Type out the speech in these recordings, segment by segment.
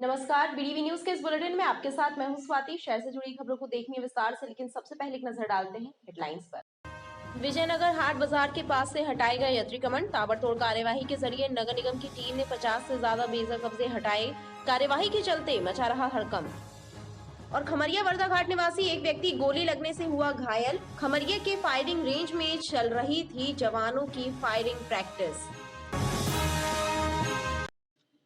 नमस्कार, BDV news के इस बुलेटिन में आपके साथ मैं हूं स्वाति। शहर से जुड़ी खबरों को देखने विस्तार से, लेकिन सबसे पहले एक नजर डालते हैं हेडलाइंस पर। विजयनगर हाट बाजार के पास से हटाए गए अतिक्रमण। ताबड़तोड़ कार्यवाही के जरिए नगर निगम की टीम ने 50 से ज्यादा बेजर कब्जे हटाए। कार्यवाही के चलते मचा रहा हड़कंप। और खमरिया वर्धा घाट निवासी एक व्यक्ति गोली लगने से हुआ घायल। खमरिया के फायरिंग रेंज में चल रही थी जवानों की फायरिंग प्रैक्टिस।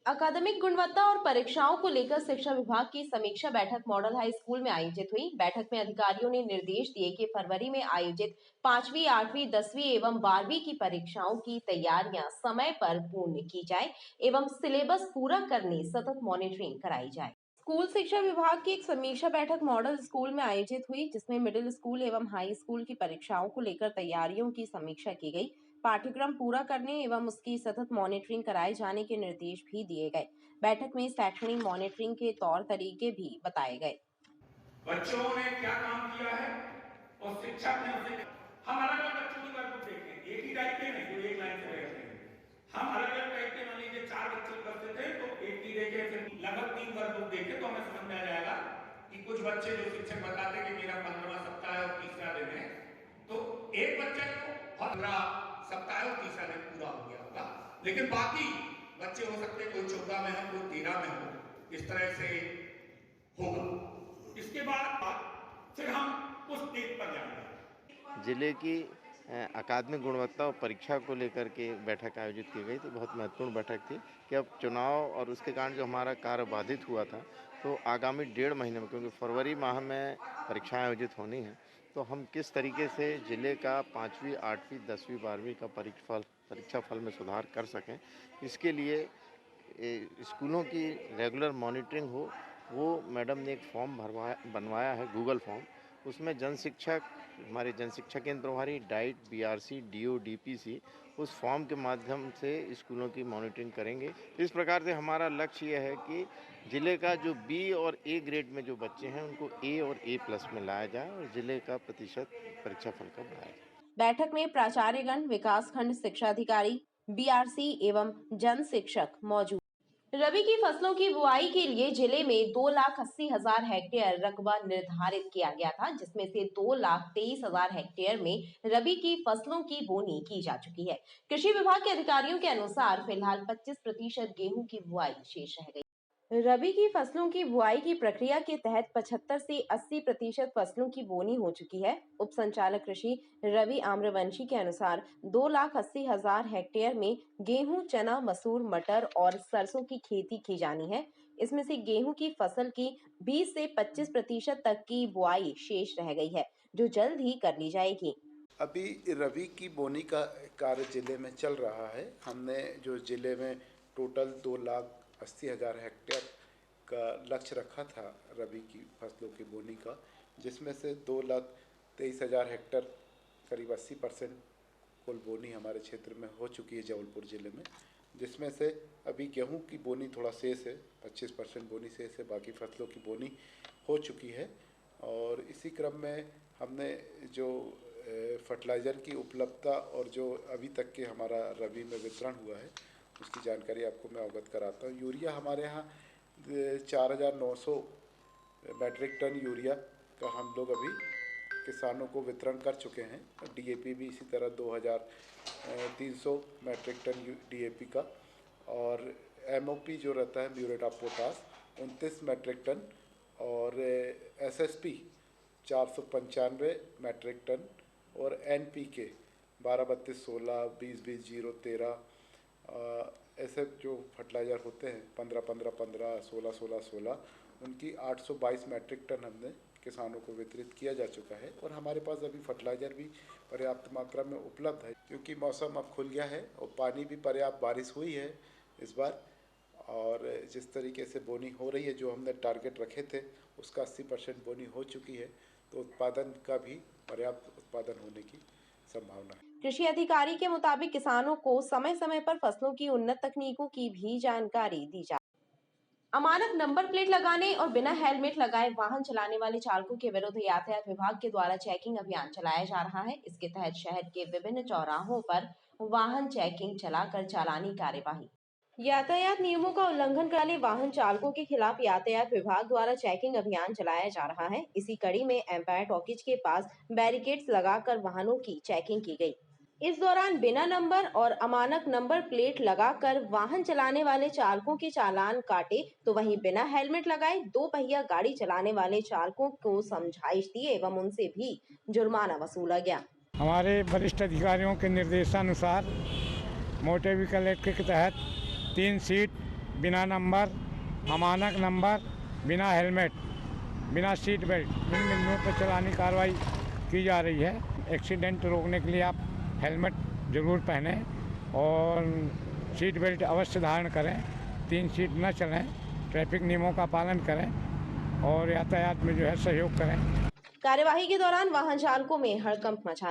अकादमिक गुणवत्ता और परीक्षाओं को लेकर शिक्षा विभाग की समीक्षा बैठक मॉडल हाई स्कूल में आयोजित हुई। बैठक में अधिकारियों ने निर्देश दिए कि फरवरी में आयोजित 5वीं, 8वीं, 10वीं एवं 12वीं की परीक्षाओं की तैयारियां समय पर पूर्ण की जाए एवं सिलेबस पूरा करने सतत मॉनिटरिंग कराई जाए। स्कूल शिक्षा विभाग की एक समीक्षा बैठक मॉडल स्कूल में आयोजित हुई, जिसमें मिडिल स्कूल एवं हाई स्कूल की परीक्षाओं को लेकर तैयारियों की समीक्षा की गई। पाठ्यक्रम पूरा करने एवं उसकी सतत मॉनिटरिंग कराए जाने के निर्देश भी दिए गए। बैठक में शैक्षणिक मॉनिटरिंग के तौर तरीके भी बताए गए। बच्चों ने क्या काम किया है और शिक्षक ने उसे, हम अलग अलग बच्चों की वर्कबुक देखें, एक ही टाइप के नहीं जो एक लाइन से बैठते हैं। हम अलग अलग टाइप के, मान लीजिए 4 बच्चे करते थे तो एक ही देखे, फिर लगभग 3 वर्कबुक देखे तो हमें समझ में आ जाएगा कि कुछ बच्चे जो शिक्षक बताते कि मेरा 15वां सप्ताह है और तीसरा दिन है, तो एक बच्चे को 15 सप्ताह और तीसरा दिन पूरा हो गया होगा, लेकिन बाकी बच्चे हो सकते कोई 14 में हो, कोई 13 में हो, इस तरह से होगा। इसके बाद फिर हम उस डेट पर जाएंगे। जिले की अकादमिक गुणवत्ता और परीक्षा को लेकर के बैठक आयोजित की गई थी। बहुत महत्वपूर्ण बैठक थी कि अब चुनाव और उसके कारण जो हमारा कार्य बाधित हुआ था, तो आगामी 1.5 महीने में, क्योंकि फरवरी माह में परीक्षाएं आयोजित होनी है, तो हम किस तरीके से जिले का 5वीं, 8वीं, 10वीं, 12वीं का परीक्षा फल में सुधार कर सकें, इसके लिए स्कूलों की रेगुलर मॉनिटरिंग हो। वो मैडम ने एक फॉर्म बनवाया है, गूगल फॉर्म। उसमें जन शिक्षक, हमारे जन शिक्षा केंद्र प्रभारी, डाइट, बीआरसी, डीओ, डीपीसी उस फॉर्म के माध्यम से स्कूलों की मॉनिटरिंग करेंगे। इस प्रकार से हमारा लक्ष्य यह है कि जिले का जो बी और ए ग्रेड में जो बच्चे हैं उनको ए और ए प्लस में लाया जाए और जिले का प्रतिशत परीक्षा फल का बढ़ाया जाए। बैठक में प्राचार्यगण, विकासखंड शिक्षा अधिकारी, बीआरसी एवं जन शिक्षक मौजूद। रबी की फसलों की बुआई के लिए जिले में 2,80,000 हेक्टेयर रकबा निर्धारित किया गया था, जिसमें से 2,23,000 हेक्टेयर में रबी की फसलों की बोनी की जा चुकी है। कृषि विभाग के अधिकारियों के अनुसार फिलहाल 25% गेहूं की बुआई शेष रह गई। रबी की फसलों की बुआई की प्रक्रिया के तहत 75 से 80% फसलों की बोनी हो चुकी है। उप संचालक कृषि रवि आम्रवंशी के अनुसार 2,80,000 हेक्टेयर में गेहूं, चना, मसूर, मटर और सरसों की खेती की जानी है। इसमें से गेहूं की फसल की 20 से 25% तक की बुआई शेष रह गई है, जो जल्द ही कर ली जाएगी। अभी रबी की बोनी का कार्य जिले में चल रहा है। हमने जो जिले में टोटल 2,80,000 हेक्टेयर का लक्ष्य रखा था रबी की फसलों की बोनी का, जिसमें से 2,23,000 हेक्टेयर करीब 80% कुल बोनी हमारे क्षेत्र में हो चुकी है जबलपुर ज़िले में, जिसमें से अभी गेहूं की बोनी थोड़ा शेष है, 25% बोनी शेष है, बाकी फसलों की बोनी हो चुकी है। और इसी क्रम में हमने जो फर्टिलाइज़र की उपलब्धता और जो अभी तक के हमारा रबी में वितरण हुआ है उसकी जानकारी आपको मैं अवगत कराता हूँ। यूरिया हमारे यहाँ 4,900 मैट्रिक टन यूरिया का हम लोग अभी किसानों को वितरण कर चुके हैं। डीएपी भी इसी तरह 2,300 मैट्रिक टन डीएपी का, और एमओपी जो रहता है muriate of potash 29 metric ton, और एसएसपी 495 मैट्रिक टन, और एनपीके 12-32-16, 20-20-0-13 ऐसे जो फर्टिलाइज़र होते हैं 15-15-15, 16-16-16, उनकी 822 मैट्रिक टन हमने किसानों को वितरित किया जा चुका है। और हमारे पास अभी फर्टिलाइज़र भी पर्याप्त मात्रा में उपलब्ध है, क्योंकि मौसम अब खुल गया है और पानी भी पर्याप्त बारिश हुई है इस बार। और जिस तरीके से बोनी हो रही है, जो हमने टारगेट रखे थे उसका 80% बोनी हो चुकी है, तो उत्पादन का भी पर्याप्त उत्पादन होने की संभावना है। कृषि अधिकारी के मुताबिक किसानों को समय समय पर फसलों की उन्नत तकनीकों की भी जानकारी दी जाए। अमानक नंबर प्लेट लगाने और बिना हेलमेट लगाए वाहन चलाने वाले चालकों के विरुद्ध यातायात विभाग के द्वारा चेकिंग अभियान चलाया जा रहा है। इसके तहत शहर के विभिन्न चौराहों पर वाहन चेकिंग चलाकर चालानी कार्यवाही यातायात नियमों का उल्लंघन करने वाले वाहन चालकों के खिलाफ यातायात विभाग द्वारा चेकिंग अभियान चलाया जा रहा है। इसी कड़ी में एम्पायर टॉकीज के पास बैरिकेड्स लगाकर वाहनों की चेकिंग की गई। इस दौरान बिना नंबर और अमानक नंबर प्लेट लगाकर वाहन चलाने वाले चालकों के चालान काटे, तो वहीं बिना हेलमेट लगाए दो पहिया गाड़ी चलाने वाले चालकों को समझाइश दी एवं उनसे भी जुर्माना वसूला गया। हमारे वरिष्ठ अधिकारियों के निर्देशानुसार मोटर व्हीकल एक्ट के तहत 3 सीट, बिना नंबर, अमानक नंबर, बिना हेलमेट, बिना सीट बेल्ट इन बिंदुओं पर चलानी कार्रवाई की जा रही है। एक्सीडेंट रोकने के लिए आप हेलमेट जरूर पहनें और सीट बेल्ट अवश्य धारण करें, 3 सीट न चलें, ट्रैफिक नियमों का पालन करें और यातायात में जो है सहयोग करें। कार्यवाही के दौरान वाहन चालकों में हड़कंप मचा।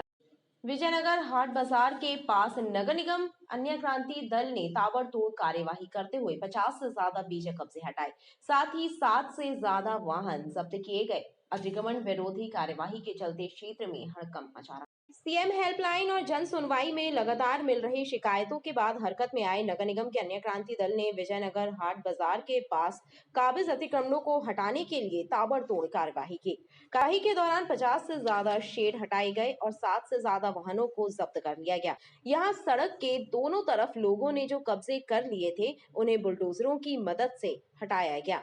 विजयनगर हाट बाजार के पास नगर निगम अन्य क्रांति दल ने ताबड़तोड़ कार्यवाही करते हुए 50 से ज्यादा बीजे कब्जे हटाए, साथ ही 7 से ज्यादा वाहन जब्त किए गए। अतिक्रमण विरोधी कार्यवाही के चलते क्षेत्र में हड़कंप मचा रहा। सीएम हेल्पलाइन और जन सुनवाई में लगातार मिल रही शिकायतों के बाद हरकत में आए नगर निगम के अन्य क्रांति दल ने विजयनगर हाट बाजार के पास काबिज अतिक्रमणों को हटाने के लिए ताबड़तोड़ कार्यवाही की। कार्यवाही के दौरान 50 से ज्यादा शेड हटाए गए और 7 से ज्यादा वाहनों को जब्त कर लिया गया। यहाँ सड़क के दोनों तरफ लोगों ने जो कब्जे कर लिए थे, उन्हें बुलडोजरों की मदद से हटाया गया।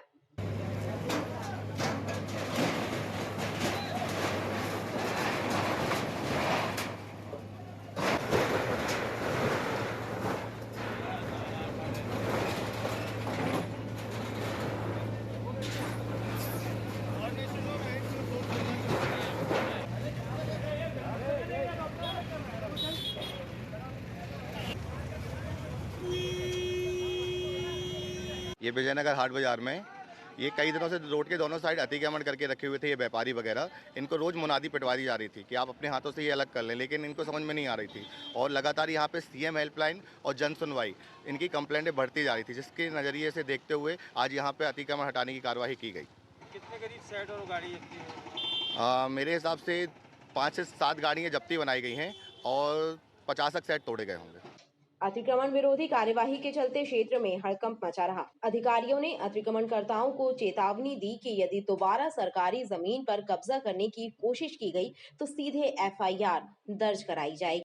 ये विजयनगर हाट बाजार में ये कई दिनों से रोड के दोनों साइड अतिक्रमण करके रखे हुए थे ये व्यापारी वगैरह। इनको रोज मुनादी पिटवा दी जा रही थी कि आप अपने हाथों से ये अलग कर लें, लेकिन इनको समझ में नहीं आ रही थी और लगातार यहाँ पे सीएम हेल्पलाइन और जन सुनवाई इनकी कंप्लेंटें बढ़ती जा रही थी, जिसके नज़रिए से देखते हुए आज यहाँ पे अतिक्रमण हटाने की कार्रवाई की गई। कितने करीब सेट और गाड़ी मेरे हिसाब से 5 से 7 गाड़ियाँ जब्ती बनाई गई हैं और 50 सेट तोड़े गए होंगे। अतिक्रमण विरोधी कार्यवाही के चलते क्षेत्र में हड़कंप मचा रहा। अधिकारियों ने अतिक्रमणकर्ताओं को चेतावनी दी कि यदि दोबारा सरकारी जमीन पर कब्जा करने की कोशिश की गई तो सीधे एफआईआर दर्ज कराई जाएगी।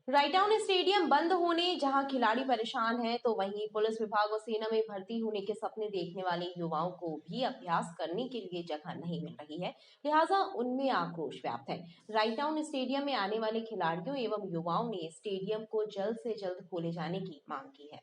रायटाउन स्टेडियम बंद होने जहां खिलाड़ी परेशान हैं, तो वहीं पुलिस विभाग और सेना में भर्ती होने के सपने देखने वाले युवाओं को भी अभ्यास करने के लिए जगह नहीं मिल रही है, लिहाजा उनमें आक्रोश व्याप्त है। रायटाउन स्टेडियम में आने वाले खिलाड़ियों एवं युवाओं ने स्टेडियम को जल्द से जल्द खोले जाने की मांग की है।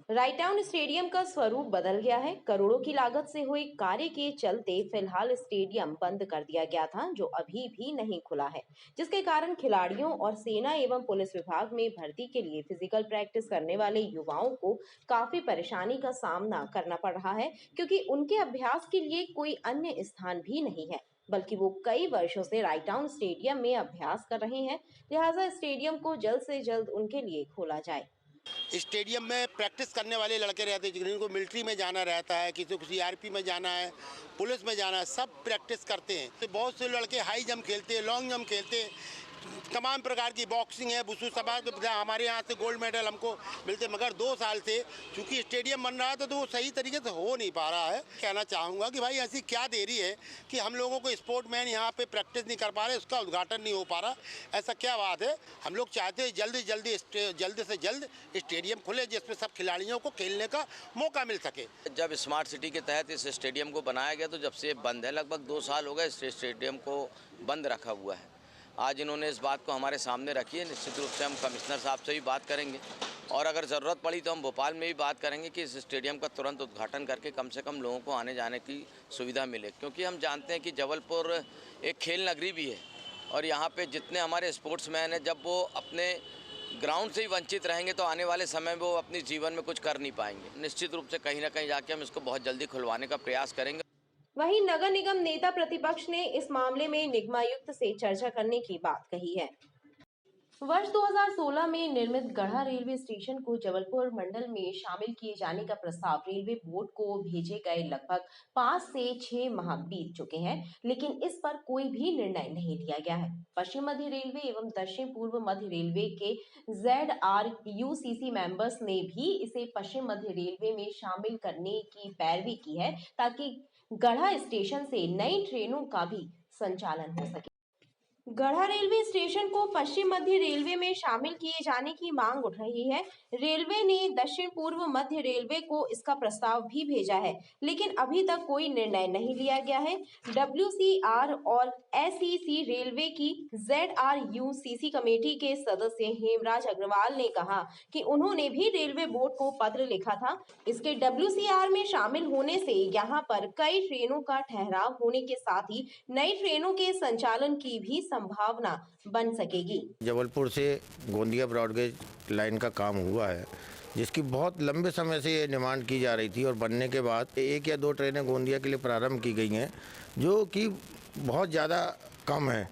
रायटाउन स्टेडियम का स्वरूप बदल गया है। करोड़ों की लागत से हुए कार्य के चलते फिलहाल स्टेडियम बंद कर दिया गया था, जो अभी भी नहीं खुला है, जिसके कारण खिलाड़ियों और सेना एवं पुलिस विभाग में भर्ती के लिए फिजिकल प्रैक्टिस करने वाले युवाओं को काफी परेशानी का सामना करना पड़ रहा है, क्योंकि उनके अभ्यास के लिए कोई अन्य स्थान भी नहीं है, बल्कि वो कई वर्षों से रायटाउन स्टेडियम में अभ्यास कर रहे हैं। लिहाजा स्टेडियम को जल्द से जल्द उनके लिए खोला जाए। स्टेडियम में प्रैक्टिस करने वाले लड़के रहते हैं, जिनको मिलिट्री में जाना रहता है, किसी को सीआरपी में जाना है, पुलिस में जाना है, सब प्रैक्टिस करते हैं। तो बहुत से लड़के हाई जंप खेलते हैं, लॉन्ग जंप खेलते हैं, तमाम प्रकार की बॉक्सिंग है, बुसू सभा हमारे यहाँ से गोल्ड मेडल हमको मिलते, मगर 2 साल से चूंकि स्टेडियम बन रहा था तो वो सही तरीके से हो नहीं पा रहा है। कहना चाहूँगा कि भाई ऐसी क्या देरी है कि हम लोगों को स्पोर्टमैन यहाँ पे प्रैक्टिस नहीं कर पा रहे, उसका उद्घाटन नहीं हो पा रहा, ऐसा क्या बात है। हम लोग चाहते हैं जल्द से जल्द स्टेडियम खुले, जिसमें सब खिलाड़ियों को खेलने का मौका मिल सके। जब स्मार्ट सिटी के तहत इस स्टेडियम को बनाया गया तो जब से बंद है, लगभग 2 साल हो गए इस स्टेडियम को बंद रखा हुआ है। आज इन्होंने इस बात को हमारे सामने रखी है। निश्चित रूप से हम कमिश्नर साहब से भी बात करेंगे और अगर ज़रूरत पड़ी तो हम भोपाल में भी बात करेंगे कि इस स्टेडियम का तुरंत उद्घाटन करके कम से कम लोगों को आने जाने की सुविधा मिले, क्योंकि हम जानते हैं कि जबलपुर एक खेल नगरी भी है और यहाँ पे जितने हमारे स्पोर्ट्समैन हैं, जब वो अपने ग्राउंड से ही वंचित रहेंगे तो आने वाले समय में वो अपने जीवन में कुछ कर नहीं पाएंगे। निश्चित रूप से कहीं ना कहीं जाके हम इसको बहुत जल्दी खुलवाने का प्रयास करेंगे। वहीं नगर निगम नेता प्रतिपक्ष ने इस मामले में निगमायुक्त से चर्चा करने की बात कही है। वर्ष 2016 में निर्मित गढ़ा रेलवे स्टेशन को जबलपुर मंडल में शामिल किए जाने का प्रस्ताव रेलवे बोर्ड को भेजे गए लगभग 5 से 6 माह बीत चुके हैं, लेकिन इस पर कोई भी निर्णय नहीं लिया गया है। पश्चिम मध्य रेलवे एवं दक्षिण पूर्व मध्य रेलवे के ZRUCC मेंबर्स ने भी इसे पश्चिम मध्य रेलवे में शामिल करने की पैरवी की है, ताकि गढ़ा स्टेशन से नई ट्रेनों का भी संचालन हो सके। गढ़ा रेलवे स्टेशन को पश्चिम मध्य रेलवे में शामिल किए जाने की मांग उठ रही है। रेलवे ने दक्षिण पूर्व मध्य रेलवे को इसका प्रस्ताव भी भेजा है, लेकिन अभी तक कोई निर्णय नहीं लिया गया है। WCR और SEC रेलवे की ZRUCC कमेटी के सदस्य हेमराज अग्रवाल ने कहा कि उन्होंने भी रेलवे बोर्ड को पत्र लिखा था। इसके WCR में शामिल होने से यहाँ पर कई ट्रेनों का ठहराव होने के साथ ही नई ट्रेनों के संचालन की भी संभावना बन सकेगी। जबलपुर से गोंदिया ब्रॉडगेज लाइन का काम हुआ है, जिसकी बहुत लंबे समय से ये डिमांड की जा रही थी और बनने के बाद 1 या 2 ट्रेनें गोंदिया के लिए प्रारंभ की गई हैं, जो कि बहुत ज़्यादा कम है।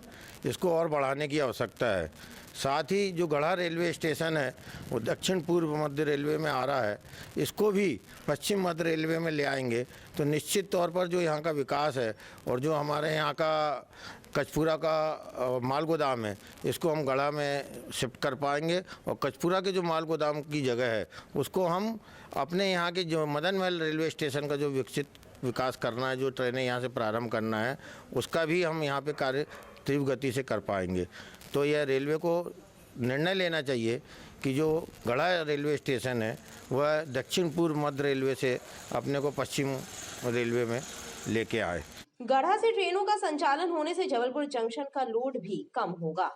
इसको और बढ़ाने की आवश्यकता है। साथ ही जो गढ़ा रेलवे स्टेशन है वो दक्षिण पूर्व मध्य रेलवे में आ रहा है, इसको भी पश्चिम मध्य रेलवे में ले आएंगे तो निश्चित तौर पर जो यहाँ का विकास है और जो हमारे यहाँ का कचपुरा का माल गोदाम है, इसको हम गढ़ा में शिफ्ट कर पाएंगे और कचपुरा के जो माल गोदाम की जगह है उसको हम अपने यहाँ के जो मदन महल रेलवे स्टेशन का जो विकास करना है, जो ट्रेनें यहाँ से प्रारंभ करना है, उसका भी हम यहाँ पे कार्य तीव्र गति से कर पाएंगे। तो यह रेलवे को निर्णय लेना चाहिए कि जो गढ़ा रेलवे स्टेशन है वह दक्षिण पूर्व मध्य रेलवे से अपने को पश्चिम रेलवे में लेके आए। गढ़ा से ट्रेनों का संचालन होने से जबलपुर जंक्शन का लोड भी कम होगा।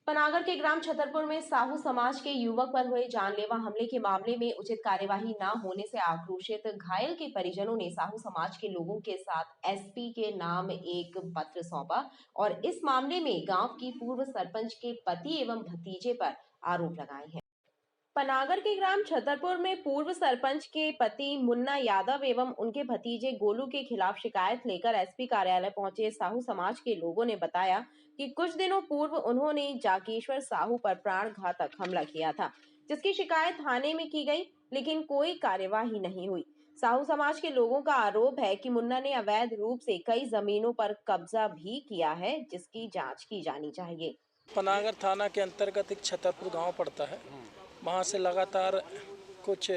पनागर के ग्राम छतरपुर में साहू समाज के युवक पर हुए जानलेवा हमले के मामले में उचित कार्यवाही न होने से आक्रोशित घायल के परिजनों ने साहू समाज के लोगों के साथ SP के नाम एक पत्र सौंपा और इस मामले में गांव की पूर्व सरपंच के पति एवं भतीजे पर आरोप लगाए हैं। पनागर के ग्राम छतरपुर में पूर्व सरपंच के पति मुन्ना यादव एवं उनके भतीजे गोलू के खिलाफ शिकायत लेकर SP कार्यालय पहुंचे साहू समाज के लोगों ने बताया कि कुछ दिनों पूर्व उन्होंने जाकेश्वर साहू पर प्राण घातक हमला किया था, जिसकी शिकायत थाने में की गई, लेकिन कोई कार्यवाही नहीं हुई। साहू समाज के लोगों का आरोप है कि मुन्ना ने अवैध रूप से कई जमीनों पर कब्जा भी किया है, जिसकी जांच की जानी चाहिए। पनागर थाना के अंतर्गत एक छतरपुर गांव पड़ता है। वहाँ से लगातार कुछ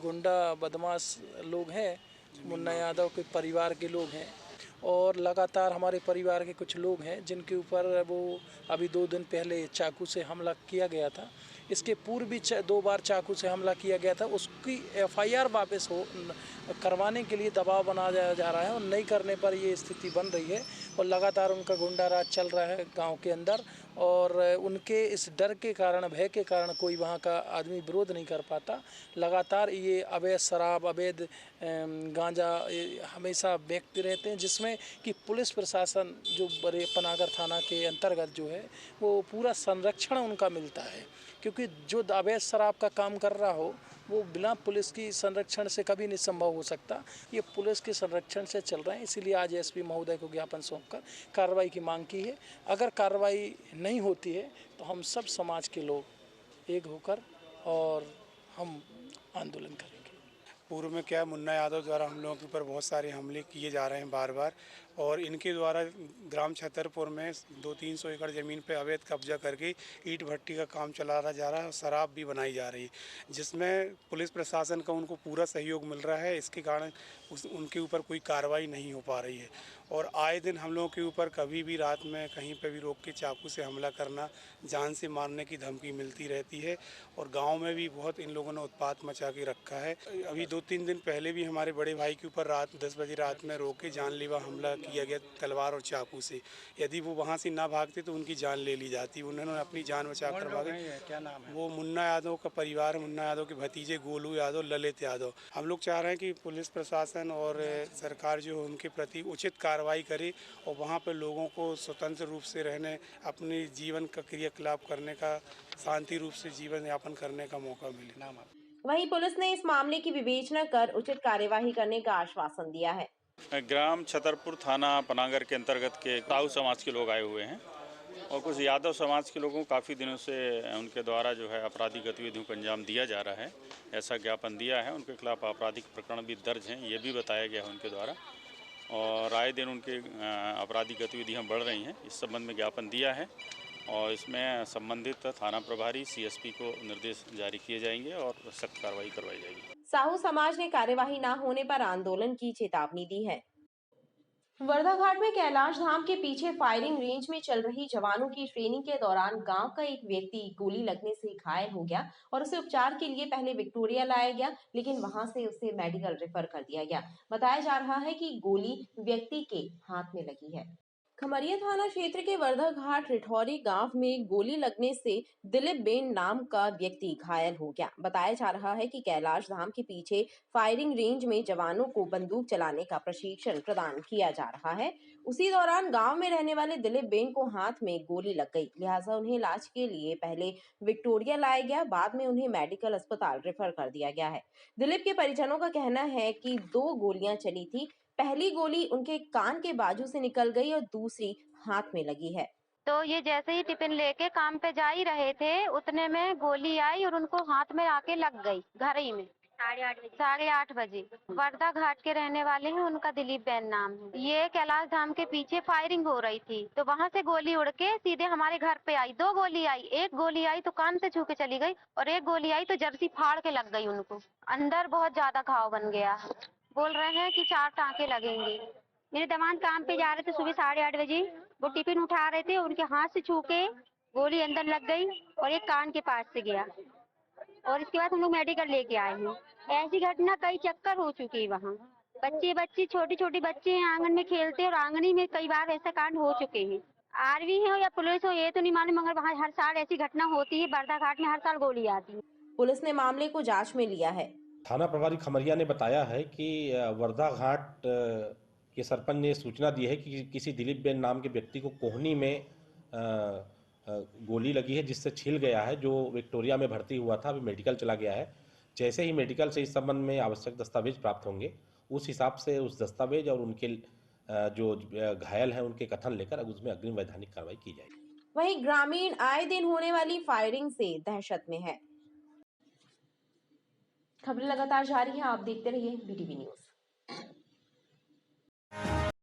गुंडा बदमाश लोग हैं, मुन्ना यादव के परिवार के लोग हैं और लगातार हमारे परिवार के कुछ लोग हैं जिनके ऊपर वो अभी 2 दिन पहले चाकू से हमला किया गया था। इसके पूर्व भी 2 बार चाकू से हमला किया गया था। उसकी FIR वापस करवाने के लिए दबाव बनाया जा रहा है और नहीं करने पर ये स्थिति बन रही है और लगातार उनका गुंडा राज चल रहा है गांव के अंदर और उनके इस डर के कारण, भय के कारण कोई वहां का आदमी विरोध नहीं कर पाता। लगातार ये अवैध शराब, अवैध गांजा हमेशा बेचते रहते हैं, जिसमें कि पुलिस प्रशासन जो बड़े पनागर थाना के अंतर्गत जो है वो पूरा संरक्षण उनका मिलता है, क्योंकि जो अवैध शराब का काम कर रहा हो वो बिना पुलिस की संरक्षण से कभी नहीं संभव हो सकता। ये पुलिस के संरक्षण से चल रहे हैं, इसीलिए आज SP महोदय को ज्ञापन सौंपकर कार्रवाई की मांग की है। अगर कार्रवाई नहीं होती है तो हम सब समाज के लोग एक होकर और हम आंदोलन करेंगे। पूर्व में क्या मुन्ना यादव द्वारा हम लोगों के ऊपर बहुत सारे हमले किए जा रहे हैं बार बार और इनके द्वारा ग्राम छतरपुर में 200-300 एकड़ ज़मीन पे अवैध कब्जा करके ईंट भट्टी का काम चला जा रहा है और शराब भी बनाई जा रही है, जिसमें पुलिस प्रशासन का उनको पूरा सहयोग मिल रहा है। इसके कारण उनके ऊपर कोई कार्रवाई नहीं हो पा रही है और आए दिन हम लोगों के ऊपर कभी भी रात में कहीं पे भी रोक के चाकू से हमला करना, जान से मारने की धमकी मिलती रहती है और गांव में भी बहुत इन लोगों ने उत्पात मचा के रखा है। अभी 2-3 दिन पहले भी हमारे बड़े भाई के ऊपर रात 10 बजे रात में रोक के जानलेवा हमला किया गया तलवार और चाकू से। यदि वो वहाँ से ना भागते तो उनकी जान ले ली जाती। उन्होंने अपनी जान बचा कर भागे। क्या नाम है? वो मुन्ना यादव का परिवार, मुन्ना यादव के भतीजे गोलू यादव, ललित यादव। हम लोग चाह रहे हैं कि पुलिस प्रशासन और सरकार जो है उनके प्रति उचित कार्रवाई करे और वहाँ पर लोगों को स्वतंत्र रूप से रहने, अपने जीवन का क्रियाकलाप करने का, शांति रूप से जीवन यापन करने का मौका मिले। नाम वहीं पुलिस ने इस मामले की विवेचना कर उचित कार्यवाही करने का आश्वासन दिया है। ग्राम छतरपुर थाना पनागर के अंतर्गत के साहू समाज के लोग आए हुए हैं और कुछ यादव समाज के लोगों को काफ़ी दिनों से उनके द्वारा जो है आपराधिक गतिविधियों को अंजाम दिया जा रहा है, ऐसा ज्ञापन दिया है। उनके खिलाफ आपराधिक प्रकरण भी दर्ज हैं, ये भी बताया गया है उनके द्वारा। और आए दिन उनके आपराधिक गतिविधियाँ बढ़ रही हैं, इस संबंध में ज्ञापन दिया है और इसमें संबंधित थाना प्रभारी सीएसपी को निर्देश जारी किए जाएंगे और सख्त कार्रवाई करवाई जाएगी। साहू समाज ने कार्यवाही न होने पर आंदोलन की चेतावनी दी है। वर्धा घाट में कैलाश धाम के पीछे फायरिंग रेंज में चल रही जवानों की ट्रेनिंग के दौरान गांव का एक व्यक्ति गोली लगने से घायल हो गया और उसे उपचार के लिए पहले विक्टोरिया लाया गया, लेकिन वहां से उसे मेडिकल रेफर कर दिया गया। बताया जा रहा है कि गोली व्यक्ति के हाथ में लगी है। खमरिया थाना क्षेत्र के वर्धा घाट रिठौरी गांव में गोली लगने से दिलीप बेन नाम का व्यक्ति घायल हो गया। बताया जा रहा है कि कैलाश धाम के पीछे फायरिंग रेंज में जवानों को बंदूक चलाने का प्रशिक्षण प्रदान किया जा रहा है। उसी दौरान गांव में रहने वाले दिलीप बेन को हाथ में गोली लग गई, लिहाजा उन्हें इलाज के लिए पहले विक्टोरिया लाया गया, बाद में उन्हें मेडिकल अस्पताल रेफर कर दिया गया है। दिलीप के परिजनों का कहना है कि 2 गोलियां चली थी। पहली गोली उनके कान के बाजू से निकल गई और दूसरी हाथ में लगी है। तो ये जैसे ही टिफिन लेके काम पे जा ही रहे थे, उतने में गोली आई और उनको हाथ में आके लग गई घर ही में। 8:30 बजे। वर्धा घाट के रहने वाले हैं, उनका दिलीप बेन नाम है। ये कैलाश धाम के पीछे फायरिंग हो रही थी, तो वहाँ से गोली उड़ के सीधे हमारे घर पे आई। 2 गोली आई, एक गोली आई तो कान से छू के चली गई और एक गोली आई तो जर्सी फाड़ के लग गई उनको। अंदर बहुत ज्यादा घाव बन गया। बोल रहे हैं कि 4 टाँके लगेंगे। मेरे दामाद काम पे जा रहे थे सुबह 8:30 बजे, वो टिफिन उठा रहे थे, उनके हाथ से छू के गोली अंदर लग गई और एक कान के पास से गया और इसके बाद हम लोग मेडिकल लेके आए हैं। ऐसी घटना कई चक्कर हो चुकी है वहाँ। बच्चे छोटी बच्चे हैं, आंगन में खेलते और आंगन ही में कई बार ऐसा कांड हो चुके हैं। आर्मी हो या पुलिस हो ये तो नहीं मालूम, मगर वहाँ हर साल ऐसी घटना होती है। वर्धा घाट में हर साल गोली आती है। पुलिस ने मामले को जांच में लिया है। थाना प्रभारी खमरिया ने बताया है कि वर्धा घाट के सरपंच ने सूचना दी है कि किसी दिलीप बेन नाम के व्यक्ति को कोहनी में गोली लगी है, जिससे छिल गया है, जो विक्टोरिया में भर्ती हुआ था, अभी मेडिकल चला गया है। जैसे ही मेडिकल से इस संबंध में आवश्यक दस्तावेज प्राप्त होंगे, उस हिसाब से उस दस्तावेज और उनके जो घायल हैं उनके कथन लेकर उसमें अग्रिम वैधानिक कार्रवाई की जाएगी। वहीं ग्रामीण आए दिन होने वाली फायरिंग से दहशत में है। खबरें लगातार जारी है, आप देखते रहिए BTV न्यूज।